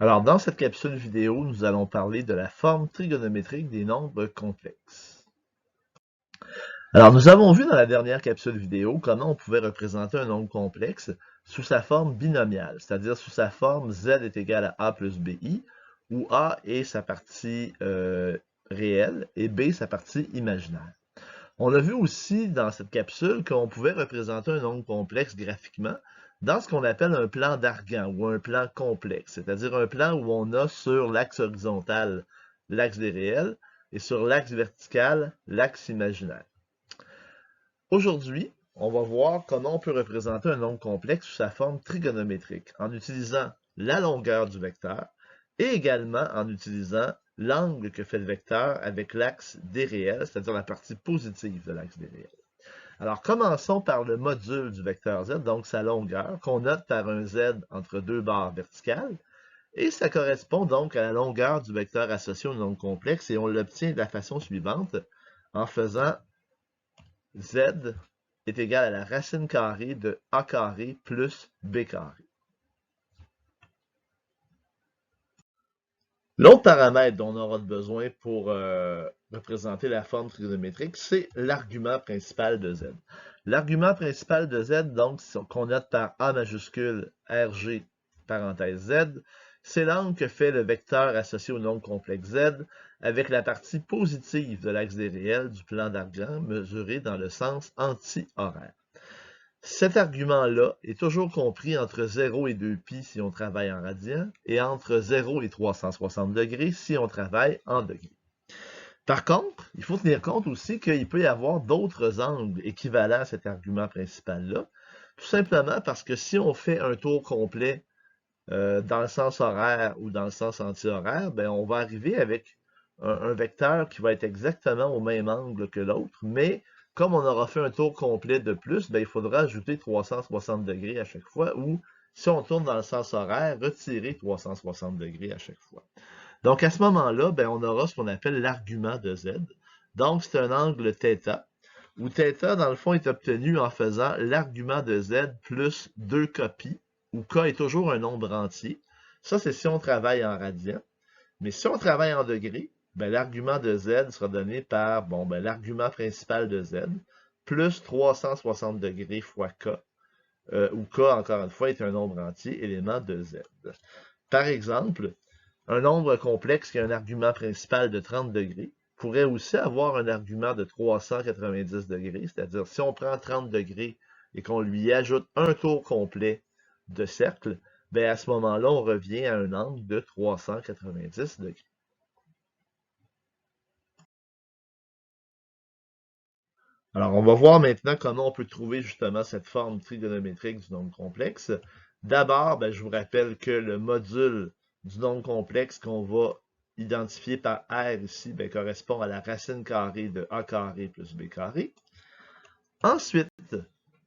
Alors, dans cette capsule vidéo, nous allons parler de la forme trigonométrique des nombres complexes. Alors, nous avons vu dans la dernière capsule vidéo comment on pouvait représenter un nombre complexe sous sa forme binomiale, c'est-à-dire sous sa forme z est égal à a plus bi, où a est sa partie réelle et b sa partie imaginaire. On a vu aussi dans cette capsule qu'on pouvait représenter un nombre complexe graphiquement dans ce qu'on appelle un plan d'Argan ou un plan complexe, c'est-à-dire un plan où on a sur l'axe horizontal l'axe des réels et sur l'axe vertical l'axe imaginaire. Aujourd'hui, on va voir comment on peut représenter un nombre complexe sous sa forme trigonométrique en utilisant la longueur du vecteur et également en utilisant l'angle que fait le vecteur avec l'axe des réels, c'est-à-dire la partie positive de l'axe des réels. Alors, commençons par le module du vecteur z, donc sa longueur, qu'on note par un z entre deux barres verticales, et ça correspond donc à la longueur du vecteur associé au nombre complexe, et on l'obtient de la façon suivante, en faisant z est égal à la racine carrée de a carré plus b carré. L'autre paramètre dont on aura besoin pour représenter la forme trigonométrique, c'est l'argument principal de z. L'argument principal de z, donc, qu'on note par a majuscule rg parenthèse z, c'est l'angle que fait le vecteur associé au nombre complexe z avec la partie positive de l'axe des réels du plan d'Argan mesuré dans le sens anti-horaire. Cet argument-là est toujours compris entre 0 et 2π si on travaille en radians et entre 0 et 360 degrés si on travaille en degrés. Par contre, il faut tenir compte aussi qu'il peut y avoir d'autres angles équivalents à cet argument principal-là, tout simplement parce que si on fait un tour complet dans le sens horaire ou dans le sens anti-horaire, ben on va arriver avec un vecteur qui va être exactement au même angle que l'autre, mais comme on aura fait un tour complet de plus, ben il faudra ajouter 360 degrés à chaque fois, ou si on tourne dans le sens horaire, retirer 360 degrés à chaque fois. Donc à ce moment-là, ben on aura ce qu'on appelle l'argument de z. Donc c'est un angle θ, où θ, dans le fond, est obtenu en faisant l'argument de z plus 2 copies, où k est toujours un nombre entier. Ça, c'est si on travaille en radians. Mais si on travaille en degrés, ben, l'argument de z sera donné par l'argument principal de z, plus 360 degrés fois k, où k, encore une fois, est un nombre entier, élément de z. Par exemple, un nombre complexe qui a un argument principal de 30 degrés pourrait aussi avoir un argument de 390 degrés, c'est-à-dire si on prend 30 degrés et qu'on lui ajoute un tour complet de cercle, ben à ce moment-là, on revient à un angle de 390 degrés. Alors, on va voir maintenant comment on peut trouver justement cette forme trigonométrique du nombre complexe. D'abord, ben, je vous rappelle que le module du nombre complexe qu'on va identifier par R ici ben, correspond à la racine carrée de A carré plus B carré. Ensuite,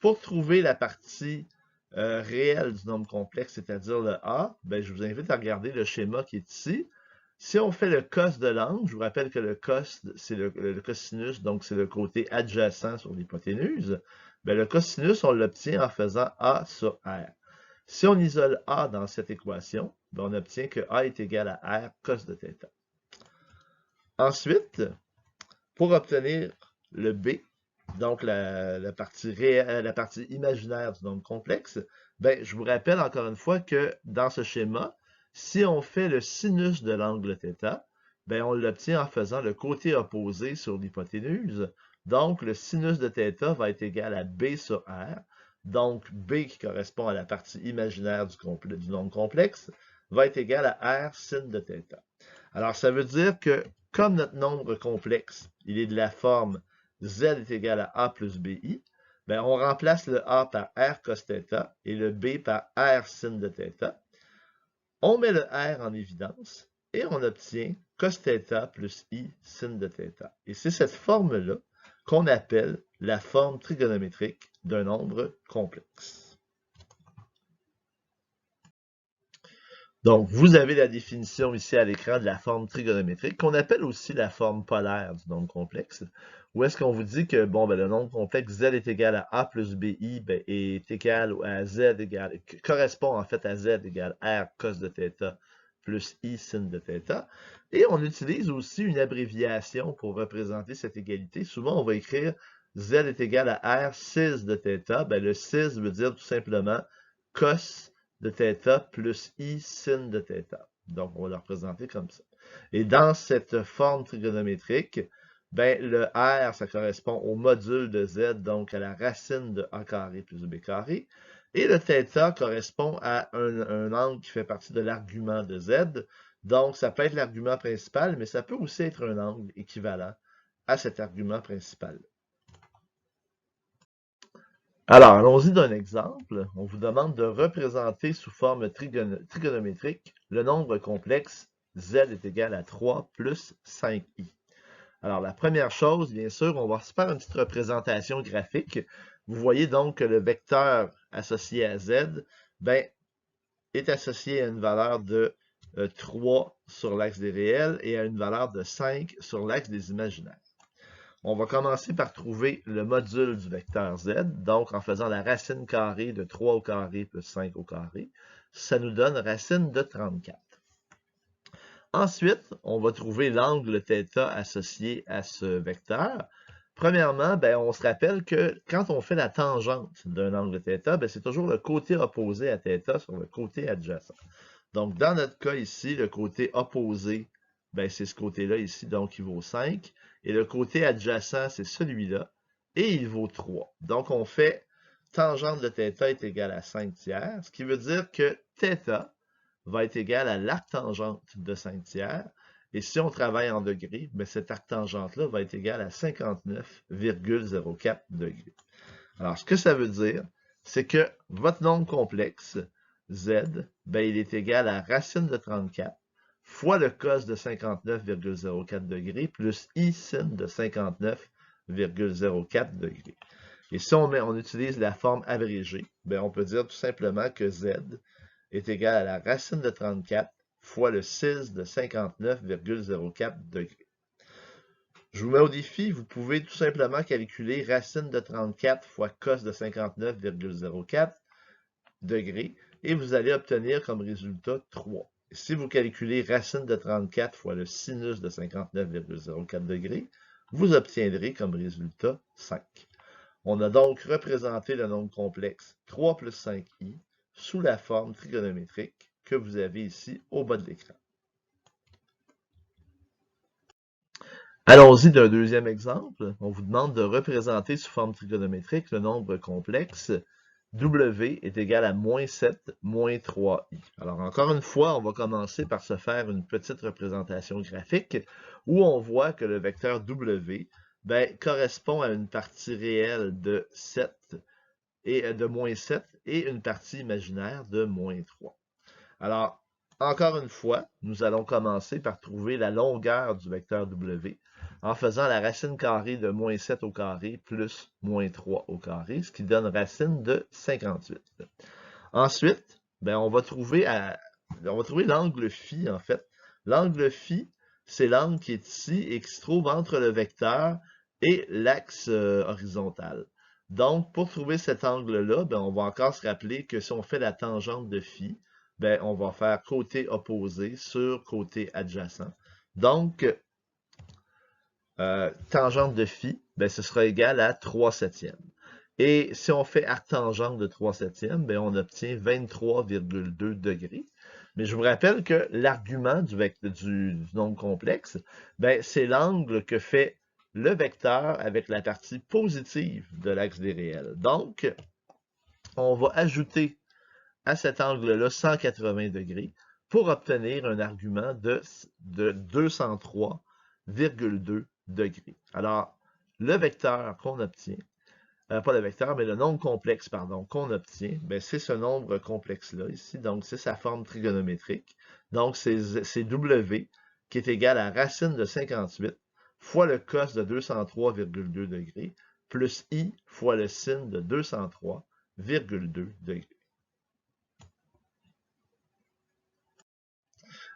pour trouver la partie réelle du nombre complexe, c'est-à-dire le A, ben, je vous invite à regarder le schéma qui est ici. Si on fait le cos de l'angle, je vous rappelle que le cos, c'est le cosinus, donc c'est le côté adjacent sur l'hypoténuse. Ben, le cosinus, on l'obtient en faisant A sur R. Si on isole A dans cette équation, ben, on obtient que A est égal à R cos de θ. Ensuite, pour obtenir le B, donc la partie réelle, la partie imaginaire du nombre complexe, ben, je vous rappelle encore une fois que dans ce schéma, si on fait le sinus de l'angle θ, ben, on l'obtient en faisant le côté opposé sur l'hypoténuse. Donc, le sinus de θ va être égal à B sur R. Donc, B qui correspond à la partie imaginaire du nombre complexe va être égal à R sin de θ. Alors, ça veut dire que comme notre nombre complexe, il est de la forme z est égal à a plus bi, ben on remplace le a par r cos θ et le b par r sin de θ. On met le r en évidence et on obtient cos θ plus i sin de θ. Et c'est cette forme-là qu'on appelle la forme trigonométrique d'un nombre complexe. Donc, vous avez la définition ici à l'écran de la forme trigonométrique, qu'on appelle aussi la forme polaire du nombre complexe, où est-ce qu'on vous dit que bon, ben, le nombre complexe z est égal à a plus bi ben, est égal à z égale, correspond en fait à z égale r cos de θ plus I sin de θ. Et on utilise aussi une abréviation pour représenter cette égalité. Souvent, on va écrire Z est égal à R 6 de θ. Ben, le 6 veut dire tout simplement cos de θ plus I sin de θ. Donc, on va le représenter comme ça. Et dans cette forme trigonométrique, ben, le R, ça correspond au module de Z, donc à la racine de A carré plus B carré. Et le θ correspond à un angle qui fait partie de l'argument de Z. Donc, ça peut être l'argument principal, mais ça peut aussi être un angle équivalent à cet argument principal. Alors, allons-y d'un exemple. On vous demande de représenter sous forme trigonométrique le nombre complexe Z est égal à 3 plus 5i. Alors, la première chose, bien sûr, on va se faire une petite représentation graphique. Vous voyez donc que le vecteur associé à Z ben, est associé à une valeur de 3 sur l'axe des réels et à une valeur de 5 sur l'axe des imaginaires. On va commencer par trouver le module du vecteur Z, donc en faisant la racine carrée de 3 au carré plus 5 au carré. Ça nous donne racine de 34. Ensuite, on va trouver l'angle θ associé à ce vecteur. Premièrement, ben, on se rappelle que quand on fait la tangente d'un angle θ, ben, c'est toujours le côté opposé à θ sur le côté adjacent. Donc, dans notre cas ici, le côté opposé, ben, c'est ce côté-là ici, donc il vaut 5. Et le côté adjacent, c'est celui-là, et il vaut 3. Donc, on fait tangente de θ est égale à 5 tiers, ce qui veut dire que θ va être égal à l'arctangente de 5 tiers. Et si on travaille en degrés, ben cette arctangente-là va être égale à 59,04 degrés. Alors, ce que ça veut dire, c'est que votre nombre complexe, Z, ben, il est égal à racine de 34 fois le cos de 59,04 degrés plus I sin de 59,04 degrés. Et si on utilise la forme abrégée, ben, on peut dire tout simplement que Z est égal à la racine de 34 fois le 6 de 59,04 degrés. Je vous mets au défi, vous pouvez tout simplement calculer racine de 34 fois cos de 59,04 degrés et vous allez obtenir comme résultat 3. Et si vous calculez racine de 34 fois le sinus de 59,04 degrés, vous obtiendrez comme résultat 5. On a donc représenté le nombre complexe 3 plus 5i sous la forme trigonométrique que vous avez ici au bas de l'écran. Allons-y d'un deuxième exemple. On vous demande de représenter sous forme trigonométrique le nombre complexe W est égal à moins 7 moins 3i. Alors encore une fois, on va commencer par se faire une petite représentation graphique où on voit que le vecteur W ben, correspond à une partie réelle de 7 et de moins 7 et une partie imaginaire de moins 3. Alors, encore une fois, nous allons commencer par trouver la longueur du vecteur W en faisant la racine carrée de moins 7 au carré plus moins 3 au carré, ce qui donne racine de 58. Ensuite, ben, on va trouver l'angle phi, en fait. L'angle phi, c'est l'angle qui est ici et qui se trouve entre le vecteur et l'axe horizontal. Donc, pour trouver cet angle-là, ben, on va encore se rappeler que si on fait la tangente de phi, ben, on va faire côté opposé sur côté adjacent. Donc, tangente de phi, ben, ce sera égal à 3 septièmes. Et si on fait arctangente de 3 septièmes, ben, on obtient 23,2 degrés. Mais je vous rappelle que l'argument du nombre complexe, ben, c'est l'angle que fait le vecteur avec la partie positive de l'axe des réels. Donc, on va ajouter à cet angle-là 180 degrés pour obtenir un argument de 203,2 degrés. Alors, le vecteur qu'on obtient, pas le vecteur, mais le nombre complexe, pardon, qu'on obtient, ben, c'est ce nombre complexe-là ici. Donc, c'est sa forme trigonométrique. Donc, c'est W qui est égal à racine de 58 fois le cos de 203,2 degrés plus I fois le sin de 203,2 degrés.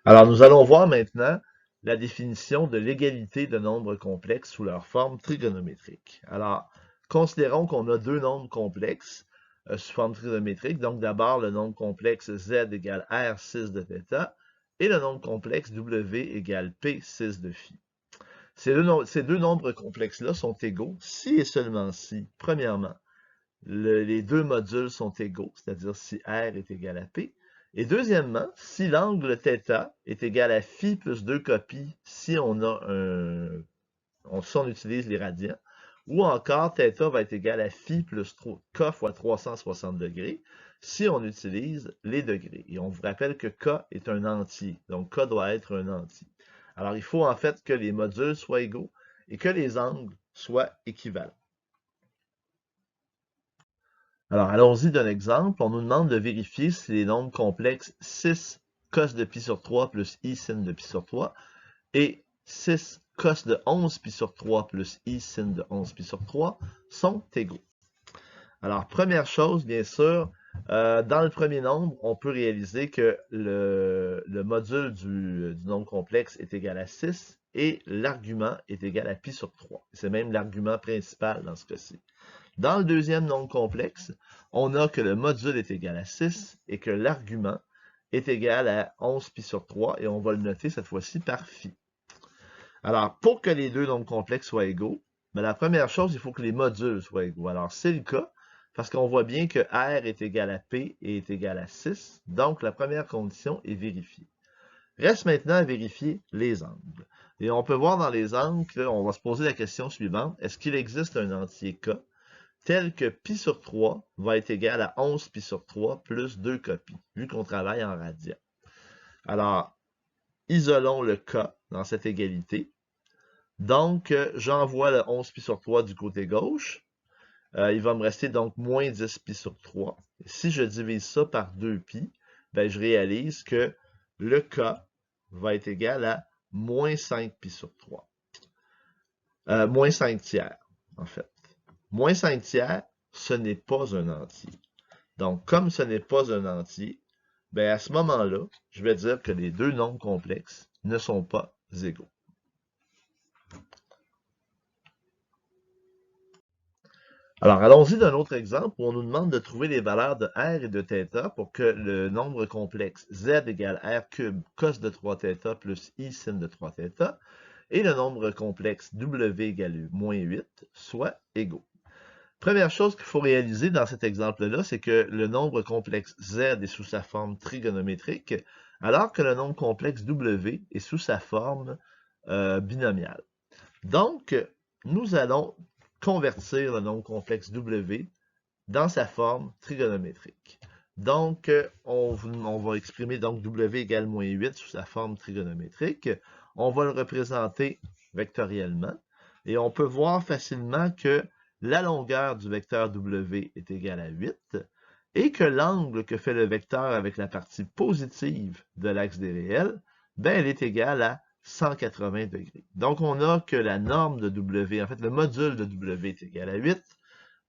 Alors, nous allons voir maintenant la définition de l'égalité de nombres complexes sous leur forme trigonométrique. Alors, considérons qu'on a deux nombres complexes sous forme trigonométrique. Donc, d'abord, le nombre complexe Z égale R6 de θ et le nombre complexe W égale P6 de phi. Ces deux nombres complexes-là sont égaux si et seulement si, premièrement, les deux modules sont égaux, c'est-à-dire si R est égal à P, et deuxièmement, si l'angle θ est égal à phi plus 2 copies si on utilise les radians, ou encore θ va être égal à phi plus k fois 360 degrés si on utilise les degrés. Et on vous rappelle que k est un entier, donc k doit être un entier. Alors il faut en fait que les modules soient égaux et que les angles soient équivalents. Alors, allons-y d'un exemple. On nous demande de vérifier si les nombres complexes 6 cos de pi sur 3 plus i sin de pi sur 3 et 6 cos de 11 pi sur 3 plus i sin de 11 pi sur 3 sont égaux. Alors, première chose, bien sûr, dans le premier nombre, on peut réaliser que le module du nombre complexe est égal à 6 et l'argument est égal à pi sur 3. C'est même l'argument principal dans ce cas-ci. Dans le deuxième nombre complexe, on a que le module est égal à 6 et que l'argument est égal à 11 pi sur 3 et on va le noter cette fois-ci par phi. Alors, pour que les deux nombres complexes soient égaux, la première chose, il faut que les modules soient égaux. Alors, c'est le cas parce qu'on voit bien que R est égal à P et est égal à 6. Donc, la première condition est vérifiée. Reste maintenant à vérifier les angles. Et on peut voir dans les angles, on va se poser la question suivante. Est-ce qu'il existe un entier K tel que pi sur 3 va être égal à 11 pi sur 3 plus 2 copies, vu qu'on travaille en radian. Alors, isolons le K dans cette égalité. Donc, j'envoie le 11 pi sur 3 du côté gauche. Il va me rester donc moins 10 pi sur 3. Et si je divise ça par 2 pi, ben, je réalise que le K va être égal à moins 5 pi sur 3. Moins 5 tiers, en fait. Moins 5 tiers, ce n'est pas un entier. Donc, comme ce n'est pas un entier, ben à ce moment-là, je vais dire que les deux nombres complexes ne sont pas égaux. Alors, allons-y d'un autre exemple où on nous demande de trouver les valeurs de R et de θ pour que le nombre complexe Z égale R cube cos de 3θ plus I sin de 3θ et le nombre complexe W égale moins 8 soient égaux. Première chose qu'il faut réaliser dans cet exemple-là, c'est que le nombre complexe Z est sous sa forme trigonométrique, alors que le nombre complexe W est sous sa forme binomiale. Donc, nous allons convertir le nombre complexe W dans sa forme trigonométrique. Donc, on va exprimer donc W égale moins 8 sous sa forme trigonométrique. On va le représenter vectoriellement. Et on peut voir facilement que la longueur du vecteur W est égale à 8 et que l'angle que fait le vecteur avec la partie positive de l'axe des réels, ben, elle est égale à 180 degrés. Donc, on a que la norme de W, en fait, le module de W est égal à 8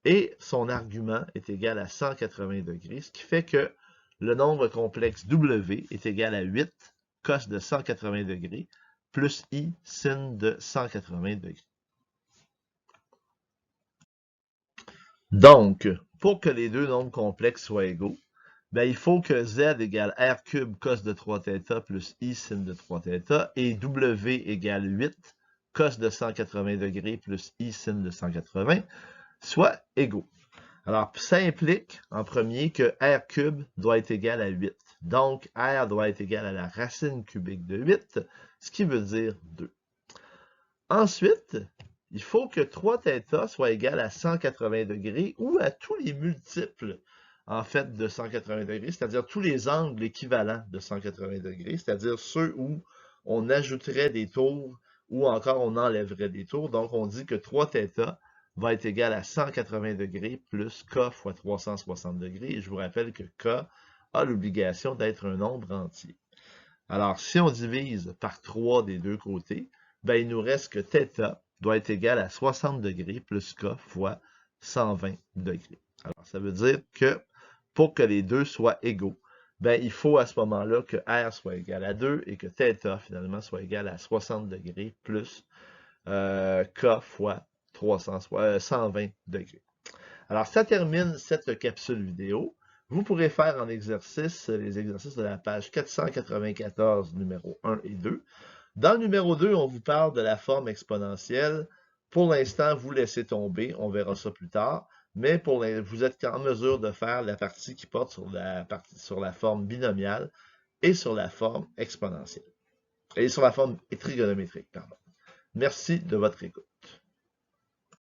et son argument est égal à 180 degrés, ce qui fait que le nombre complexe W est égal à 8 cos de 180 degrés plus I sin de 180 degrés. Donc, pour que les deux nombres complexes soient égaux, ben, il faut que Z égale R cube cos de 3θ plus I sin de 3θ et W égale 8 cos de 180 degrés plus I sin de 180 soient égaux. Alors, ça implique, en premier, que R cube doit être égal à 8. Donc, R doit être égal à la racine cubique de 8, ce qui veut dire 2. Ensuite, il faut que 3θ soit égal à 180 degrés ou à tous les multiples, en fait, de 180 degrés, c'est-à-dire tous les angles équivalents de 180 degrés, c'est-à-dire ceux où on ajouterait des tours ou encore on enlèverait des tours. Donc, on dit que 3θ va être égal à 180 degrés plus k fois 360 degrés. Et je vous rappelle que k a l'obligation d'être un nombre entier. Alors, si on divise par 3 des deux côtés, ben, il nous reste que θ doit être égal à 60 degrés plus k fois 120 degrés. Alors, ça veut dire que pour que les deux soient égaux, ben, il faut à ce moment-là que R soit égal à 2 et que θ, finalement, soit égal à 60 degrés plus k fois 120 degrés. Alors, ça termine cette capsule vidéo. Vous pourrez faire en exercice les exercices de la page 494, numéro 1 et 2. Dans le numéro 2, on vous parle de la forme exponentielle. Pour l'instant, vous laissez tomber, on verra ça plus tard, mais vous êtes en mesure de faire la partie qui porte sur la forme binomiale et sur la forme exponentielle, et sur la forme trigonométrique, pardon. Merci de votre écoute.